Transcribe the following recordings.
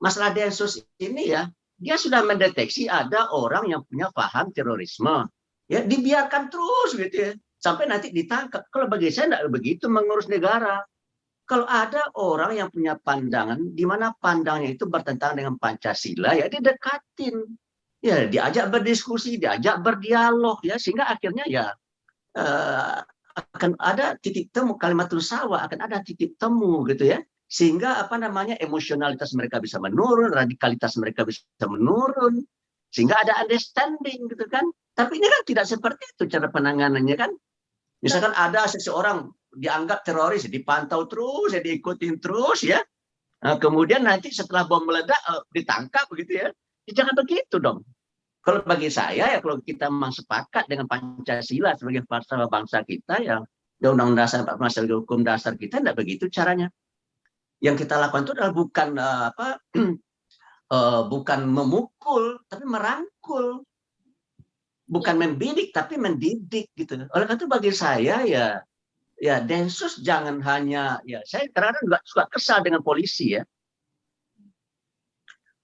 masalah Densus ini ya, dia sudah mendeteksi ada orang yang punya paham terorisme. Ya, dibiarkan terus gitu ya. Sampai nanti ditangkap. Kalau bagi saya tidak begitu mengurus negara. Kalau ada orang yang punya pandangan, di mana pandangnya itu bertentangan dengan Pancasila, ya didekatin. Ya, diajak berdiskusi, diajak berdialog, ya sehingga akhirnya ya eh, akan ada titik temu, kalimatul sawa, akan ada titik temu gitu ya, sehingga apa namanya emosionalitas mereka bisa menurun, radikalitas mereka bisa menurun, sehingga ada understanding gitu kan. Tapi ini kan tidak seperti itu cara penanganannya kan. Misalkan ada seseorang dianggap teroris, dipantau terus, ya diikutin terus ya. Nah, kemudian nanti setelah bom meledak ditangkap begitu ya. Jangan begitu dong. Kalau bagi saya ya kalau kita memang sepakat dengan Pancasila sebagai bangsa kita ya, Undang-Undang Dasar 45 sebagai hukum dasar kita tidak begitu caranya. Yang kita lakukan itu adalah bukan bukan memukul tapi merangkul, bukan membidik tapi mendidik gitu. Oleh karena itu bagi saya ya ya Densus jangan hanya ya saya kadang-kadang juga suka kesal dengan polisi ya.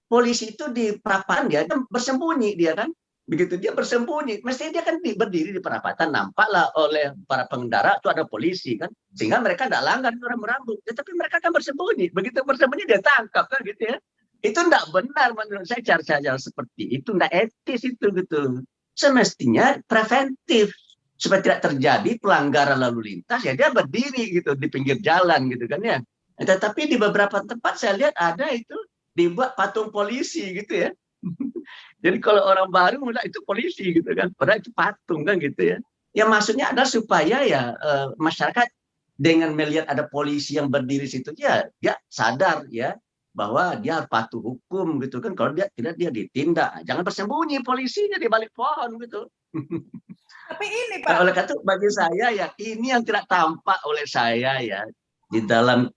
Polisi itu di perapatan dia kan bersembunyi dia kan. Begitu dia bersembunyi, mestinya dia kan berdiri di perapatan, nampaklah oleh para pengendara itu ada polisi kan, sehingga mereka tidak langgar orang merambut. Ya, tapi mereka kan bersembunyi, begitu bersembunyi dia tangkap kan gitu ya. Itu tidak benar menurut saya cara-cara seperti itu, tidak etis itu gitu. Semestinya preventif supaya tidak terjadi pelanggaran lalu lintas ya dia berdiri gitu di pinggir jalan gitu kan ya. Tetapi di beberapa tempat saya lihat ada itu dibuat patung polisi gitu ya. Jadi kalau orang baru muda itu polisi gitu kan, padahal itu patung kan gitu ya. Ya maksudnya adalah supaya ya masyarakat dengan melihat ada polisi yang berdiri situ ya dia sadar ya bahwa dia harus patuh hukum gitu kan. Kalau dia tidak dia ditindak. Jangan bersembunyi polisinya di balik pohon gitu. Tapi ini Nah, Pak, oleh karena itu bagi saya ya ini yang tidak tampak oleh saya ya di dalam